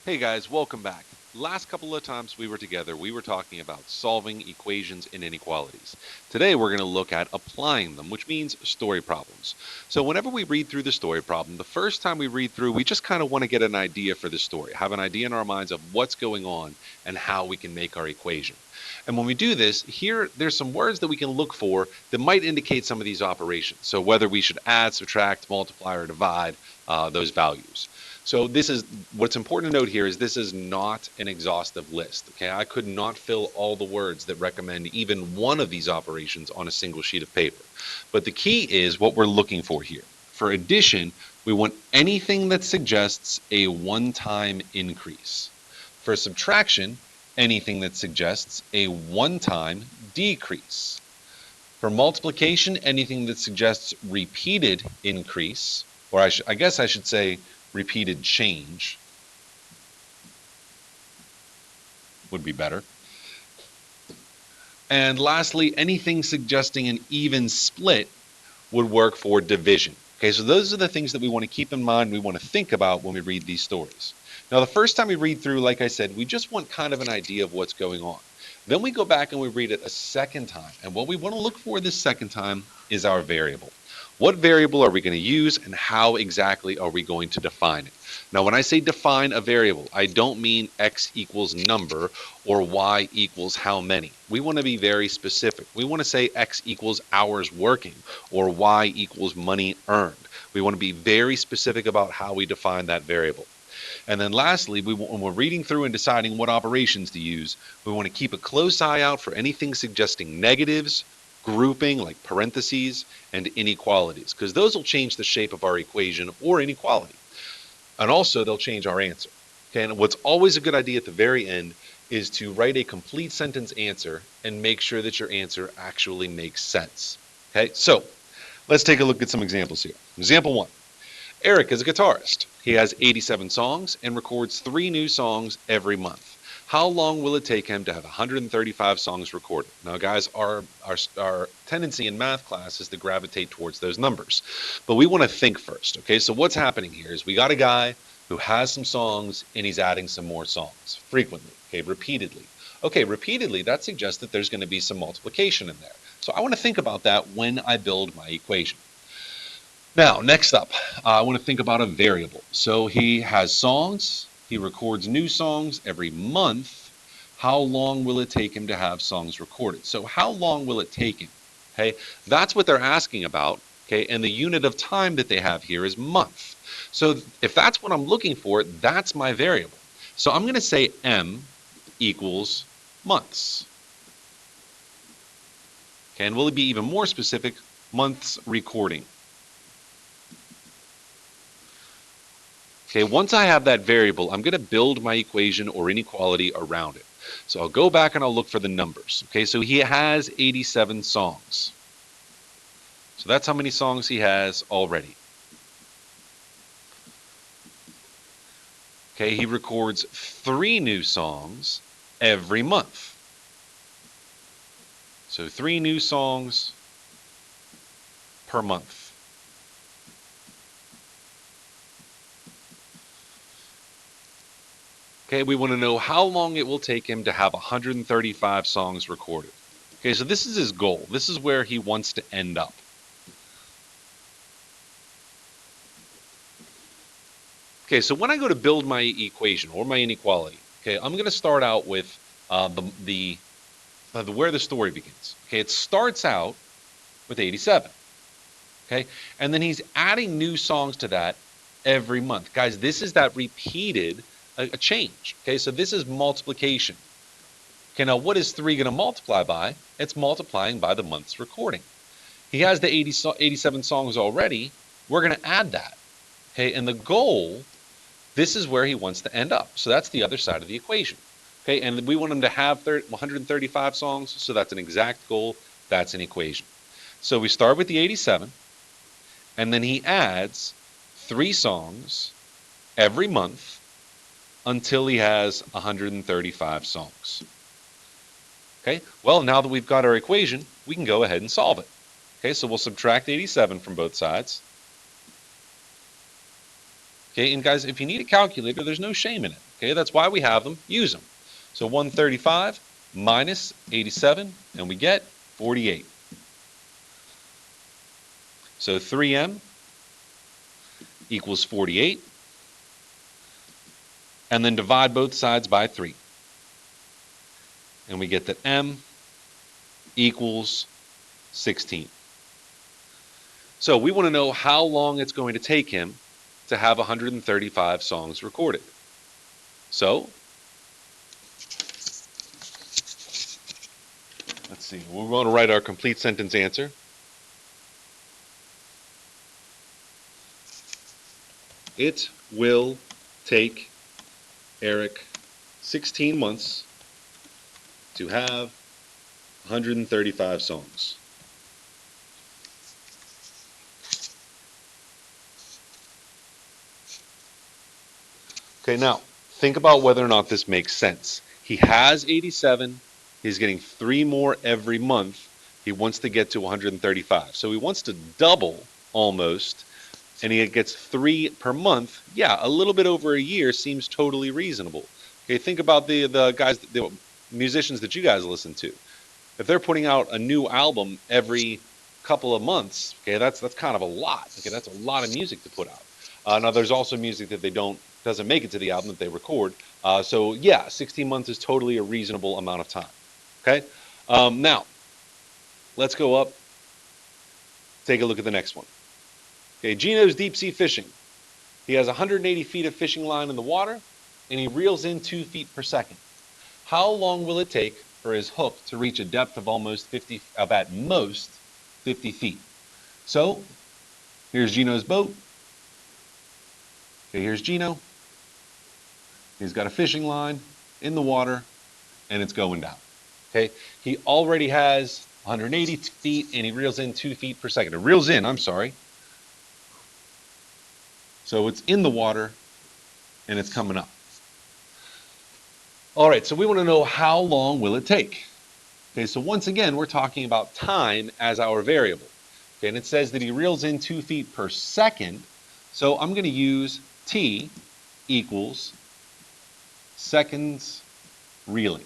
Hey guys, welcome back. Last couple of times we were together, we were talking about solving equations and inequalities. Today we're going to look at applying them, which means story problems. So whenever we read through the story problem, the first time we read through, we just kind of want to get an idea for the story, have an idea in our minds of what's going on and how we can make our equation. And when we do this, here there's some words that we can look for that might indicate some of these operations. So whether we should add, subtract, multiply, or divide those values. So this is what's important to note here is this is not an exhaustive list. Okay, I could not fill all the words that recommend even one of these operations on a single sheet of paper. But the key is what we're looking for here. For addition, we want anything that suggests a one-time increase. For subtraction, anything that suggests a one-time decrease. For multiplication, anything that suggests repeated increase, or I guess I should say repeated change would be better. And lastly, anything suggesting an even split would work for division. Okay, so those are the things that we want to keep in mind, we want to think about when we read these stories. Now, the first time we read through, like I said, we just want kind of an idea of what's going on. Then we go back and we read it a second time. And what we want to look for this second time is our variable. What variable are we going to use and how exactly are we going to define it? Now, when I say define a variable, I don't mean x equals number or y equals how many. We want to be very specific. We want to say x equals hours working or y equals money earned. We want to be very specific about how we define that variable. And then lastly, when we're reading through and deciding what operations to use, we want to keep a close eye out for anything suggesting negatives, grouping like parentheses, and inequalities, because those will change the shape of our equation or inequality. And also they'll change our answer. Okay, and what's always a good idea at the very end is to write a complete sentence answer and make sure that your answer actually makes sense. Okay, so let's take a look at some examples here. Example one. Eric is a guitarist. He has 87 songs and records 3 new songs every month. How long will it take him to have 135 songs recorded? Now, guys, our tendency in math class is to gravitate towards those numbers. But we want to think first, okay? So what's happening here is we got a guy who has some songs and he's adding some more songs frequently, okay, repeatedly. Okay, repeatedly, that suggests that there's going to be some multiplication in there. So I want to think about that when I build my equation. Now, next up, I want to think about a variable. So he has songs, he records new songs every month. How long will it take him to have songs recorded? So how long will it take him? Okay, that's what they're asking about. Okay, and the unit of time that they have here is month. So if that's what I'm looking for, that's my variable. So I'm going to say m equals months. Okay, and we'll be even more specific, months recording. Okay, once I have that variable, I'm going to build my equation or inequality around it. So I'll go back and I'll look for the numbers. Okay, so he has 87 songs. So that's how many songs he has already. Okay, he records 3 new songs every month. So 3 new songs per month. Okay, we want to know how long it will take him to have 135 songs recorded. Okay, so this is his goal. This is where he wants to end up. Okay, so when I go to build my equation or my inequality, okay, I'm going to start out with where the story begins. Okay, it starts out with 87. Okay, and then he's adding new songs to that every month. Guys, this is that repeated a change. Okay, so this is multiplication. Okay, now what is 3 going to multiply by? It's multiplying by the month's recording. He has the 87 songs already. We're going to add that. Okay, and the goal, this is where he wants to end up. So that's the other side of the equation. Okay, and we want him to have 135 songs, so that's an exact goal. That's an equation. So we start with the 87, and then he adds 3 songs every month until he has 135 songs. Okay, well, now that we've got our equation, we can go ahead and solve it. Okay, so we'll subtract 87 from both sides. Okay, and guys, if you need a calculator, there's no shame in it. Okay, that's why we have them. Use them. So 135 minus 87, and we get 48. So 3m equals 48, and then divide both sides by 3. And we get that m equals 16. So we want to know how long it's going to take him to have 135 songs recorded. So let's see, we're going to write our complete sentence answer. It will take Eric 16 months to have 135 songs. Okay, now think about whether or not this makes sense. He has 87. He's getting 3 more every month. He wants to get to 135. So he wants to double almost, and he gets 3 per month. Yeah, a little bit over a year seems totally reasonable. Okay, think about the guys, the musicians that you guys listen to. If they're putting out a new album every couple of months, okay, that's kind of a lot. Okay, that's a lot of music to put out. Now there's also music that doesn't make it to the album that they record. So yeah, 16 months is totally a reasonable amount of time. Okay, now let's go up. Take a look at the next one. Okay, Gino's deep sea fishing. He has 180 feet of fishing line in the water, and he reels in 2 feet per second. How long will it take for his hook to reach a depth of at most 50 feet? So here's Gino's boat. Okay, here's Gino. He's got a fishing line in the water, and it's going down. Okay, he already has 180 feet, and he reels in 2 feet per second. It reels in, I'm sorry. So it's in the water, and it's coming up. All right, so we want to know how long will it take? Okay, so once again, we're talking about time as our variable. Okay, and it says that he reels in 2 feet per second. So I'm going to use t equals seconds reeling.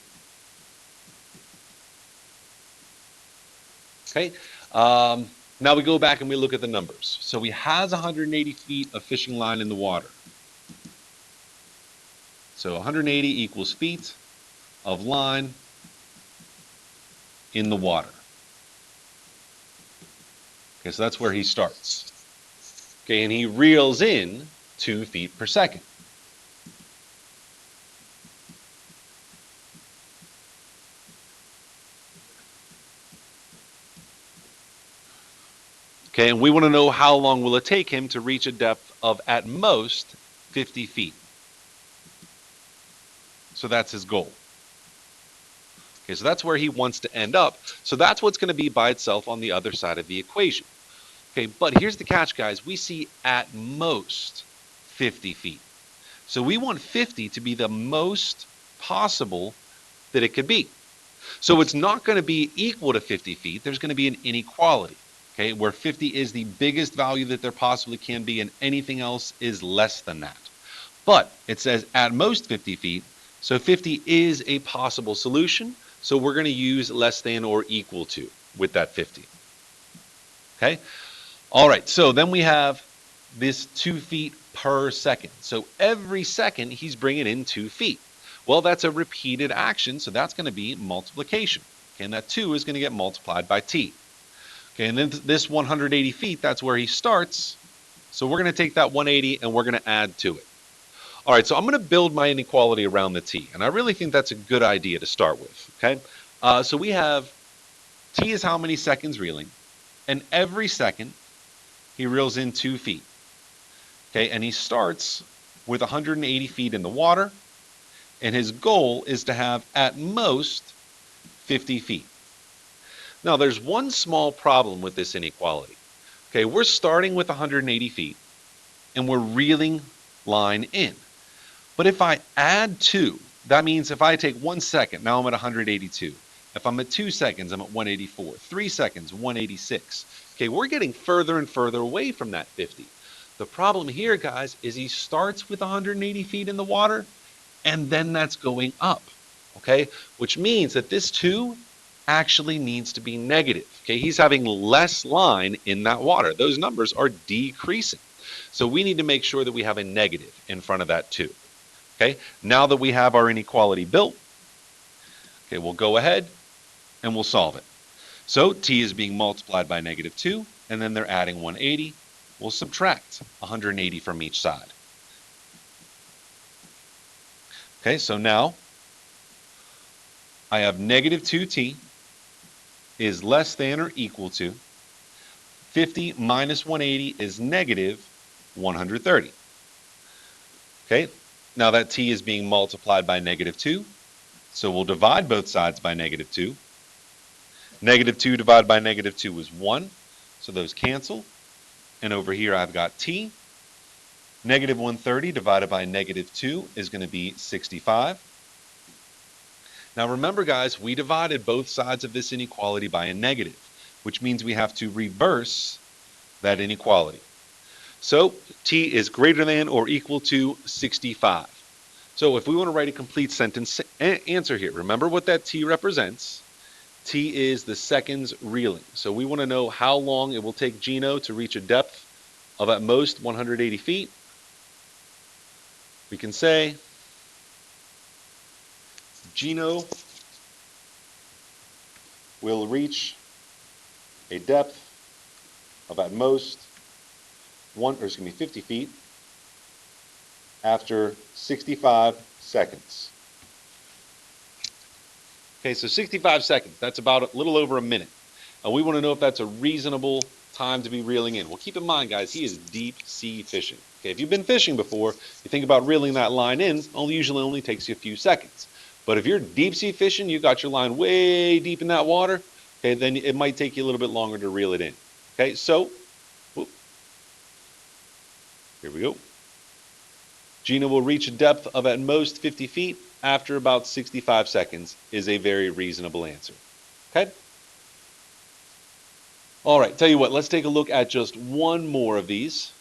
Okay, now we go back and we look at the numbers. So he has 180 feet of fishing line in the water. So 180 equals feet of line in the water. Okay, so that's where he starts. Okay, and he reels in 2 feet per second. Okay, and we want to know how long will it take him to reach a depth of at most 50 feet. So that's his goal. Okay, so that's where he wants to end up. So that's what's going to be by itself on the other side of the equation. Okay, but here's the catch, guys. We see at most 50 feet. So we want 50 to be the most possible that it could be. So it's not going to be equal to 50 feet. There's going to be an inequality, okay, where 50 is the biggest value that there possibly can be, and anything else is less than that. But it says at most 50 feet, so 50 is a possible solution. So we're going to use less than or equal to with that 50. Okay? All right, so then we have this 2 feet per second. So every second he's bringing in 2 feet. Well, that's a repeated action, so that's going to be multiplication. Okay, and that 2 is going to get multiplied by t. Okay, and then this 180 feet, that's where he starts. So we're going to take that 180 and we're going to add to it. All right, so I'm going to build my inequality around the t, and I really think that's a good idea to start with. Okay, so we have t is how many seconds reeling, and every second he reels in 2 feet. Okay, and he starts with 180 feet in the water, and his goal is to have at most 50 feet. Now, there's one small problem with this inequality. Okay, we're starting with 180 feet, and we're reeling line in. But if I add 2, that means if I take 1 second, now I'm at 182. If I'm at 2 seconds, I'm at 184. 3 seconds, 186. Okay, we're getting further and further away from that 50. The problem here, guys, is he starts with 180 feet in the water, and then that's going up, okay? Which means that this 2 actually needs to be negative, okay? He's having less line in that water. Those numbers are decreasing. So we need to make sure that we have a negative in front of that 2, okay? Now that we have our inequality built, okay, we'll go ahead and we'll solve it. So t is being multiplied by negative 2, and then they're adding 180. We'll subtract 180 from each side. Okay, so now I have negative 2t is less than or equal to 50 minus 180 is negative 130. Okay, now that t is being multiplied by negative 2, so we'll divide both sides by negative 2. Negative 2 divided by negative 2 is 1, so those cancel. And over here I've got t. Negative 130 divided by negative 2 is going to be 65. Now remember, guys, we divided both sides of this inequality by a negative, which means we have to reverse that inequality. So t is greater than or equal to 65. So if we want to write a complete sentence answer here, remember what that t represents. T is the seconds reeling. So we want to know how long it will take Gino to reach a depth of at most 180 feet. We can say Gino will reach a depth of at most 50 feet after 65 seconds. Okay, so 65 seconds, that's about a little over a minute. We want to know if that's a reasonable time to be reeling in. Well, keep in mind, guys, he is deep sea fishing. Okay, if you've been fishing before, you think about reeling that line in, usually only takes you a few seconds. But if you're deep sea fishing, you got your line way deep in that water, okay, then it might take you a little bit longer to reel it in. Okay, so here we go. Gino will reach a depth of at most 50 feet after about 65 seconds is a very reasonable answer. Okay? All right, tell you what, let's take a look at just one more of these.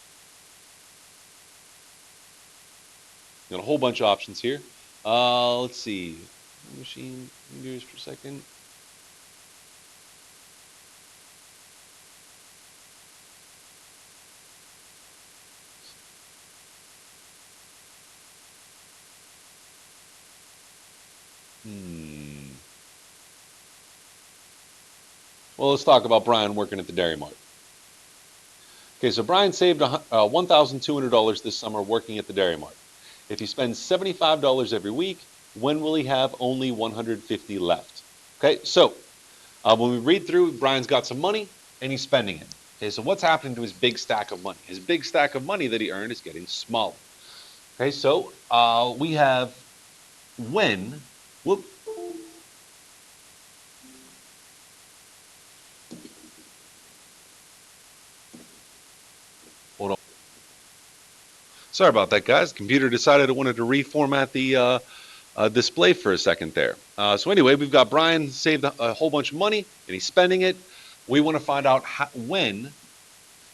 Got a whole bunch of options here. Let's see. Machine meters per second. Well, let's talk about Brian working at the Dairy Mart. Okay, so Brian saved $1,200 this summer working at the Dairy Mart. If he spends $75 every week, when will he have only $150 left? Okay, so when we read through, Brian's got some money and he's spending it. Okay, so what's happening to his big stack of money? His big stack of money that he earned is getting smaller. Okay, so we have when, whoop, hold on. Sorry about that, guys. The computer decided it wanted to reformat the display for a second there. So anyway, we've got Brian saved a whole bunch of money and he's spending it. We want to find out when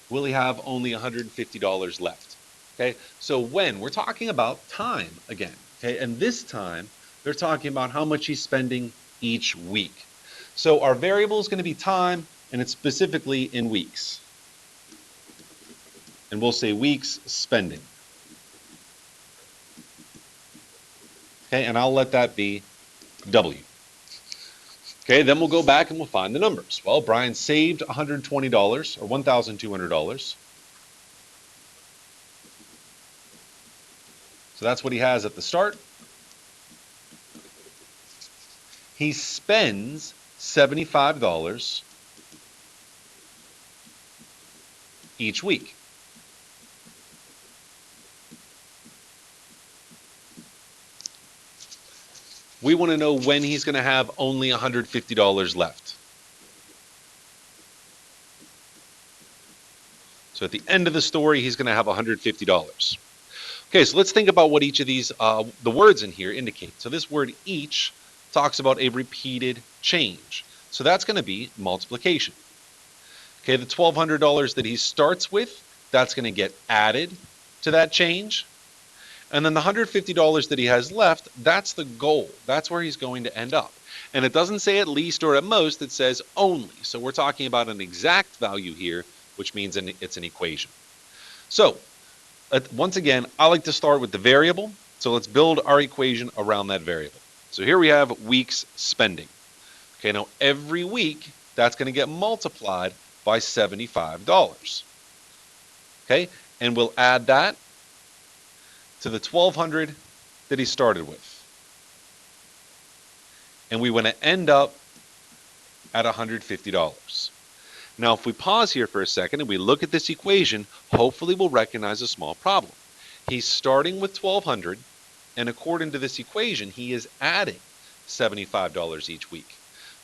will he have only $150 left. Okay, so when, we're talking about time again. Okay, and this time they're talking about how much he's spending each week. So our variable is going to be time, and it's specifically in weeks. And we'll say weeks spending. Okay, and I'll let that be W. Okay, then we'll go back and we'll find the numbers. Well, Brian saved $120 or $1,200. So that's what he has at the start. He spends $75 each week. We want to know when he's going to have only $150 left. So at the end of the story, he's going to have $150. Okay, so let's think about what each of these, the words in here indicate. So this word each talks about a repeated change. So that's going to be multiplication. Okay, the $1,200 that he starts with that's going to get added to that change. And then the $150 that he has left, that's the goal. That's where he's going to end up. And it doesn't say at least or at most, it says only. So we're talking about an exact value here, which means it's an equation. So once again, I like to start with the variable. So let's build our equation around that variable. So here we have weeks spending. Okay, now every week, that's going to get multiplied by $75. Okay, and we'll add that to the $1,200 that he started with. And we want to end up at $150. Now, if we pause here for a second and we look at this equation, hopefully we'll recognize a small problem. He's starting with $1,200, and according to this equation, he is adding $75 each week.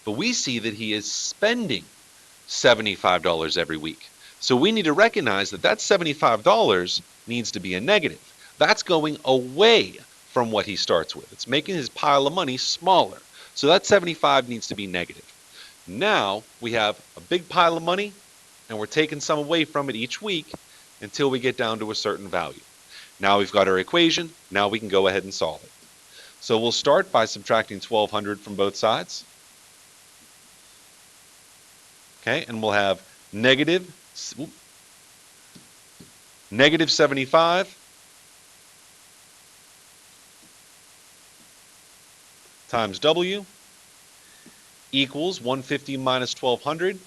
But we see that he is spending $75 every week. So we need to recognize that that $75 needs to be a negative. That's going away from what he starts with. It's making his pile of money smaller. So that 75 needs to be negative. Now we have a big pile of money, and we're taking some away from it each week until we get down to a certain value. Now we've got our equation. Now we can go ahead and solve it. So we'll start by subtracting 1,200 from both sides. Okay, and we'll have negative 75 times W equals 150 minus 1,200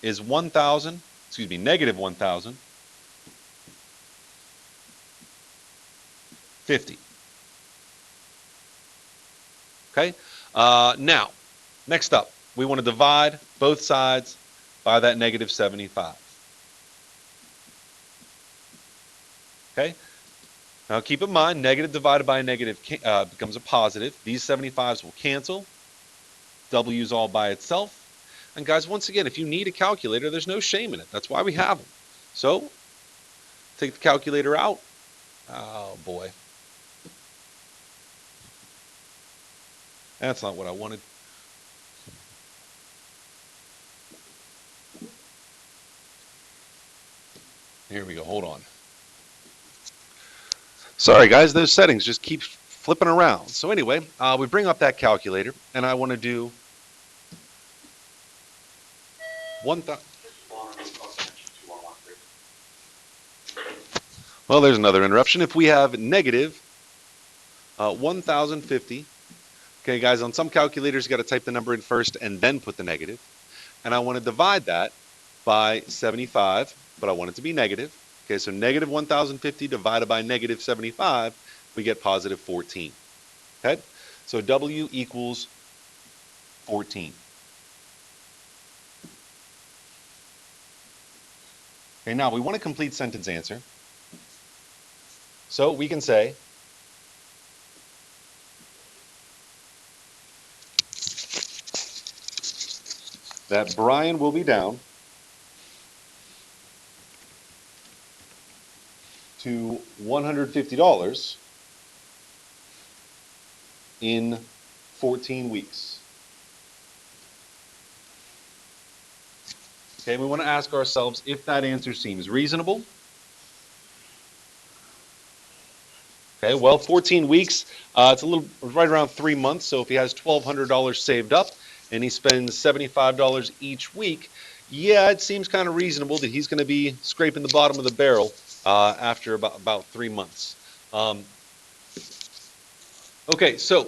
is 1,000, negative 1,050. Okay, now, next up, we want to divide both sides by that negative 75. Okay, now keep in mind, negative divided by a negative becomes a positive. These 75s will cancel. W is all by itself. And guys, once again, if you need a calculator, there's no shame in it. That's why we have them. So, take the calculator out. Oh, boy. That's not what I wanted. Here we go. Hold on. Sorry, guys. Those settings just keep flipping around. So anyway, we bring up that calculator, and I want to do 1,000. Well, there's another interruption. If we have negative 1,050, okay, guys, on some calculators, you got to type the number in first and then put the negative. And I want to divide that by 75, but I want it to be negative. Okay, so negative 1,050 divided by negative 75, we get positive 14. Okay, so W equals 14. Okay, now we want a complete sentence answer. So we can say that Brian will be down to $150 in 14 weeks. Okay, we want to ask ourselves if that answer seems reasonable. Okay, well, 14 weeks, it's right around 3 months. So if he has $1,200 saved up and he spends $75 each week, yeah, it seems kind of reasonable that he's going to be scraping the bottom of the barrel after about 3 months. Okay, so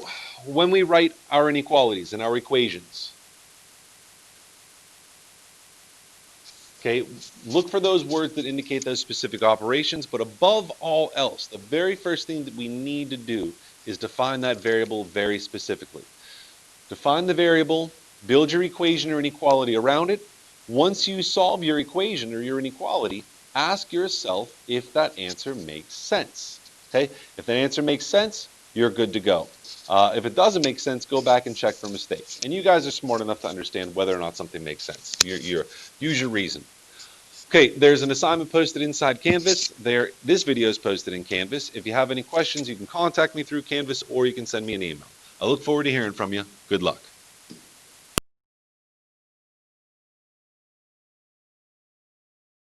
when we write our inequalities and our equations, okay, look for those words that indicate those specific operations, but above all else, the very first thing that we need to do is define that variable very specifically. Define the variable, build your equation or inequality around it. Once you solve your equation or your inequality, ask yourself if that answer makes sense. Okay, if that answer makes sense, you're good to go. If it doesn't make sense, go back and check for mistakes. And you guys are smart enough to understand whether or not something makes sense. Use your reason. Okay, there's an assignment posted inside Canvas. This video is posted in Canvas. If you have any questions, you can contact me through Canvas or you can send me an email. I look forward to hearing from you. Good luck.